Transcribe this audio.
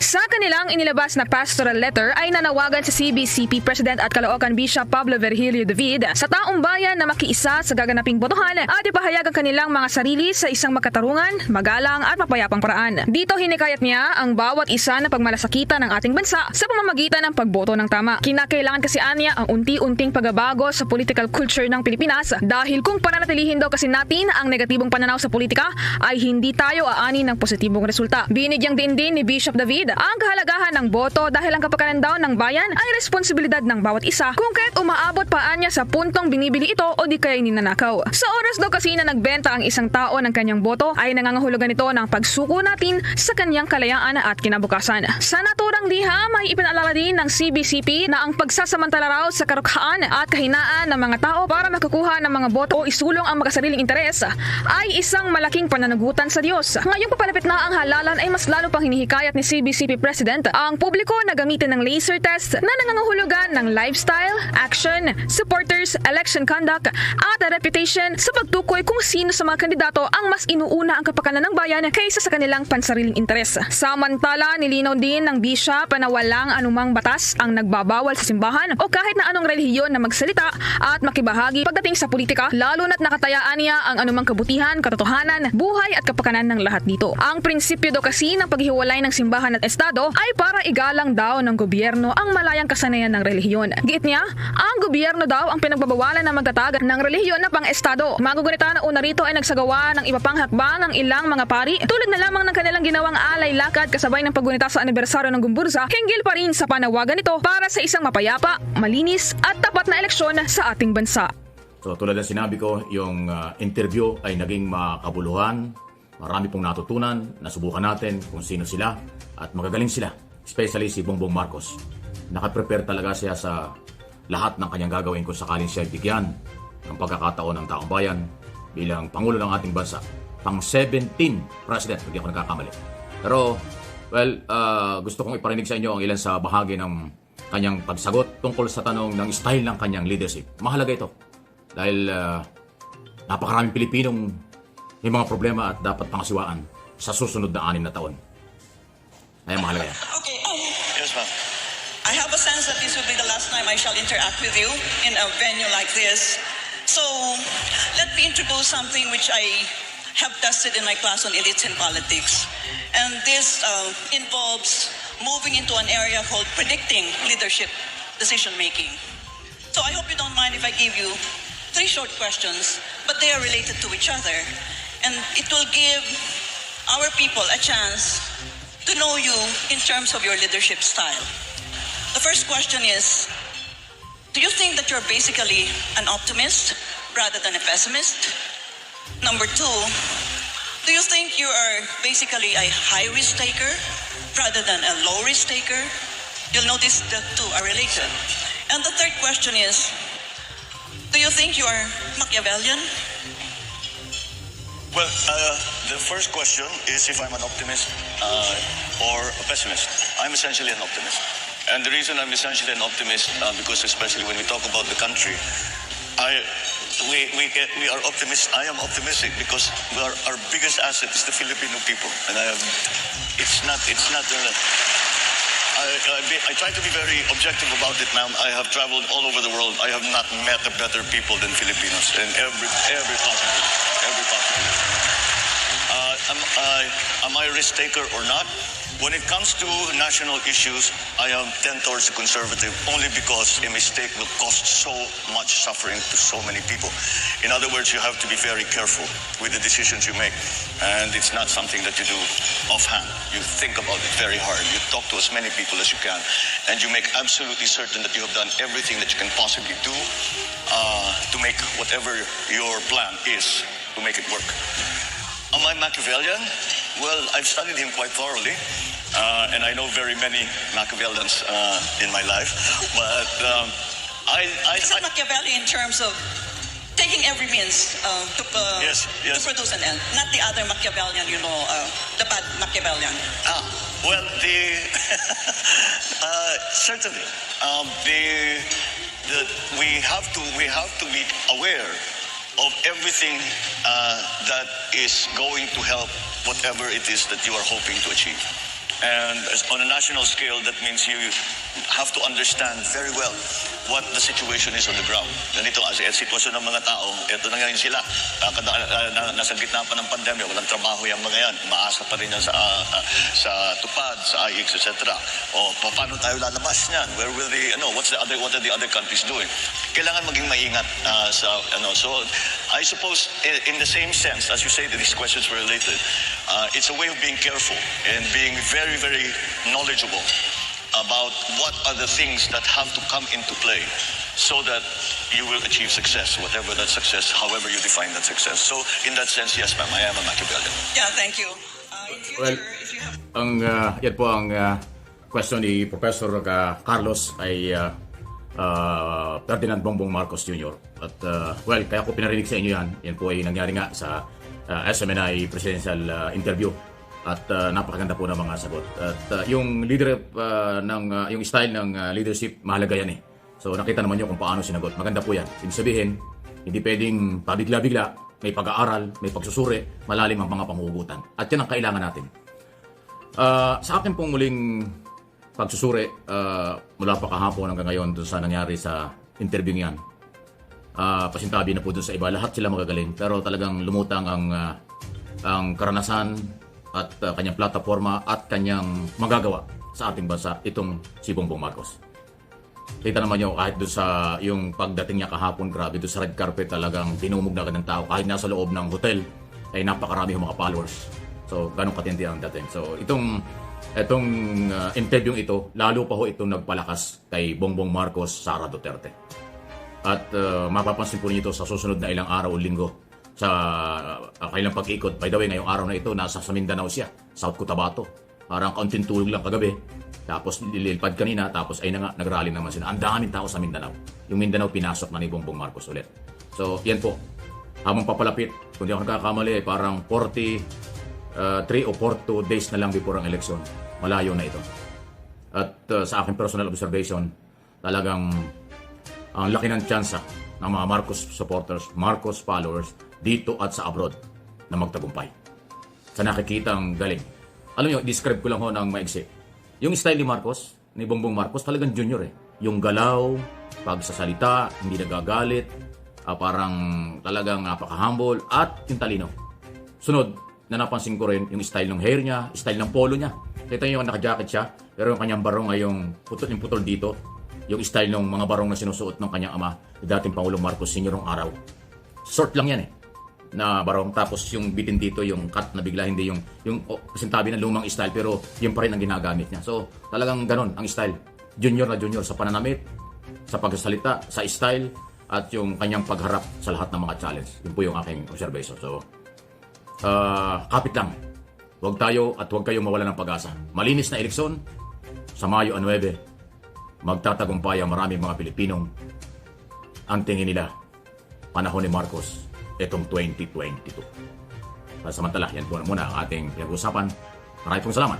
Sa kanilang inilabas na pastoral letter ay nanawagan si CBCP President at Caloocan Bishop Pablo Virgilio David sa taong bayan na makiisa sa gaganaping botohan at ipahayag ang kanilang mga sarili sa isang magkatarungan, magalang at mapayapang paraan. Dito hinikayat niya ang bawat isa na pagmalasakitan ng ating bansa sa pamamagitan ng pagboto ng tama. Kinakailangan kasi anya ang unti-unting pagbabago sa political culture ng Pilipinas dahil kung pananatilihin daw kasi natin ang negatibong pananaw sa politika ay hindi tayo aani ng positibong resulta. Binigyang din ni Bishop David ang kahalagahan ng boto dahil ang kapakanan daw ng bayan ay responsibilidad ng bawat isa kung kaya't umaabot pa anya sa puntong binibili ito o di kaya ninanakaw. Sa oras daw kasi na nagbenta ang isang tao ng kanyang boto ay nangangahulugan ito ng pagsuko natin sa kanyang kalayaan at kinabukasan. Sa naturang liham ay ipinaalala din ng CBCP na ang pagsasamantala raw sa karukhaan at kahinaan ng mga tao para makakuha ng mga boto o isulong ang makasariling interes ay isang malaking pananagutan sa Diyos. Ngayong papalapit na ang halalan ay mas lalo pang hinihikayat ni CBCP President ang publiko na gamitin ng laser test na nangangahulugan ng lifestyle, action, supporters, election conduct at reputation sa pagtukoy kung sino sa mga kandidato ang mas inuuna ang kapakanan ng bayan kaysa sa kanilang pansariling interes. Samantala, nilinaw din ng bishop na walang anumang batas ang nagbabawal sa simbahan o kahit na anong relihiyon na magsalita at makibahagi pagdating sa politika, lalo na't nakatayaan niya ang anumang kabutihan, katotohanan, buhay at kapakanan ng lahat dito. Ang prinsipyo daw kasi ng paghiwalay ng simbahan at estado ay para igalang daw ng gobyerno ang malayang kasanayan ng relihiyon. Giit niya, ang gobyerno daw ang pinagbabawalan na magtatag ng relihiyon na pang-estado. Magugunita na una rito ay nagsagawa ng iba pang hakbang ang ilang mga pari tulad na lamang ng kanilang ginawang alay lakad kasabay ng paggunita sa anibersaryo ng Gumburza, hinggil pa rin sa panawagan nito para sa isang mapayapa, malinis at tapat na eleksyon sa ating bansa. So tulad ng sinabi ko, yung interview ay naging makabuluhan. Marami pong natutunan, nasubukan natin kung sino sila at magagaling sila. Especially si Bongbong Marcos. Nakaprepare talaga siya sa lahat ng kanyang gagawin kung sakaling siya bigyan ng pagkakataon ng taong bayan bilang Pangulo ng ating bansa. Pang-17 President, hindi ako nagkakamali. Pero, well, gusto kong iparinig sa inyo ang ilan sa bahagi ng kanyang pagsagot tungkol sa tanong ng style ng kanyang leadership. Mahalaga ito dahil napakaraming Pilipinong may mga problema at dapat pangasiwaan sa susunod na 6 na taon. Kaya mahalaga yan. Okay. Yes, ma'am. I have a sense that this will be the last time I shall interact with you in a venue like this. So, let me introduce something which I have tested in my class on elites in politics. And this involves moving into an area called predicting leadership decision-making. So I hope you don't mind if I give you 3 short questions, but they are related to each other. And it will give our people a chance to know you in terms of your leadership style. The first question is, do you think that you're basically an optimist rather than a pessimist? Number 2, do you think you are basically a high-risk taker rather than a low-risk taker? You'll notice the 2 are related. And the third question is, do you think you are Machiavellian? Well, the first question is if I'm an optimist or a pessimist. I'm essentially an optimist. And the reason I'm essentially an optimist, because especially when we talk about the country, we are optimists. I am optimistic because our biggest asset is the Filipino people. And I try to be very objective about it, ma'am. I have traveled all over the world. I have not met a better people than Filipinos in every possible. Am I a risk taker or not? When it comes to national issues, I tend towards the conservative only because a mistake will cost so much suffering to so many people. In other words, you have to be very careful with the decisions you make. And it's not something that you do offhand. You think about it very hard. You talk to as many people as you can. And you make absolutely certain that you have done everything that you can possibly do to make whatever your plan is, to make it work. Am I Machiavellian? Well, I've studied him quite thoroughly, and I know very many Machiavellians in my life. But Is it Machiavelli in terms of taking every means to produce an end, not the other Machiavellian, the bad Machiavellian? Well, certainly, we have to be aware of everything that is going to help whatever it is that you are hoping to achieve. And on a national scale, that means you have to understand very well what the situation is on the ground. Ganito kasi ang sitwasyon ng mga tao, ito na ngayon sila. Nasa gitna pa ng pandemya, walang trabaho yung mga yan. Maasa pa rin yan sa tupad, sa IX, etc. O paano tayo lalabas niyan? Where will what are the other countries doing? Kailangan maging maingat So I suppose in the same sense, as you say that these questions were related, it's a way of being careful and being very, very knowledgeable about what are the things that have to come into play so that you will achieve success, whatever that success, however you define that success. So in that sense, yes ma'am, I am a Machiavellian. Yeah, thank you. In future, Well, if you have... yan po ang question ni Professor Carlos ay Ferdinand Bongbong Marcos Jr. At kaya ko pinarinig sa inyo yan. Yan po ay nangyari nga sa SMNI presidential interview. At napakaganda po ng mga sagot. At yung yung style ng leadership, mahalaga yan eh. So nakita naman nyo kung paano sinagot. Maganda po yan. Ibig sabihin, hindi pwedeng pabigla-bigla, may pag-aaral, may pagsusuri, malalim ang mga panghugutan. At yan ang kailangan natin. Sa akin pong muling pagsusuri, mula pa kahapon hanggang ngayon doon sa nangyari sa interview niyan. Pasintabi na po doon sa iba. Lahat sila magagaling. Pero talagang lumutang ang karanasan at kanyang plataforma at kanyang magagawa sa ating bansa, itong si Bongbong Marcos. Kita naman nyo, kahit doon sa yung pagdating niya kahapon, grabe, doon sa red carpet talagang dinumog na ng tao. Kahit nasa loob ng hotel, ay napakarami yung mga followers. So, ganun katindi ang dating. So, itong interview ito, lalo pa ho itong nagpalakas kay Bongbong Marcos, Sara Duterte. At mapapansin po niyo ito sa susunod na ilang araw o linggo sa kailang pag-ikot. By the way, ngayong araw na ito, nasa sa Mindanao siya, South Cotabato. Parang kaunting tulog lang kagabi. Tapos lilipad kanina, tapos ay nagrally naman sila. Ang daming tao sa Mindanao. Yung Mindanao, pinasok na ni Bongbong Marcos ulit. So, yan po. Habang papalapit, kung di ako nagkakamali, parang 43 o 42 days na lang before ang eleksyon. Malayo na ito. At sa aking personal observation, talagang ang laki ng tsansa ng mga Marcos supporters, Marcos followers, dito at sa abroad na magtagumpay. Sa nakikitang galing. Alam niyo, describe ko lang ho ng maigsi. Yung style ni Marcos, ni Bongbong Marcos, talagang junior eh. Yung galaw, pagsasalita, hindi nagagalit, parang talagang napaka-humble at yung talino. Sunod, na napansin ko rin yung style ng hair niya, style ng polo niya. Kita niyo yung naka-jacket siya, pero yung kanyang barong ay yung putol dito. Yung style ng mga barong na sinusuot ng kanyang ama, dating Pangulong Marcos Sr. ng araw. Short lang yan eh, na barong. Tapos yung bitin dito, yung cut na bigla, hindi yung kasintabi ng lumang style, pero yun pa rin ang ginagamit niya. So talagang ganon ang style. Junior na junior sa pananamit, sa pagsasalita, sa style, at yung kanyang pagharap sa lahat ng mga challenge. Yun po yung aking observation. So, kapit lang. Huwag kayong mawala ng pag-asa. Malinis na eleksyon sa Mayo 9. Magtatagumpay ang maraming mga Pilipinong ang tingin nila panahon ni Marcos itong 2022. Samantala, yan po muna ang ating pinag-usapan. Maraming pong salamat.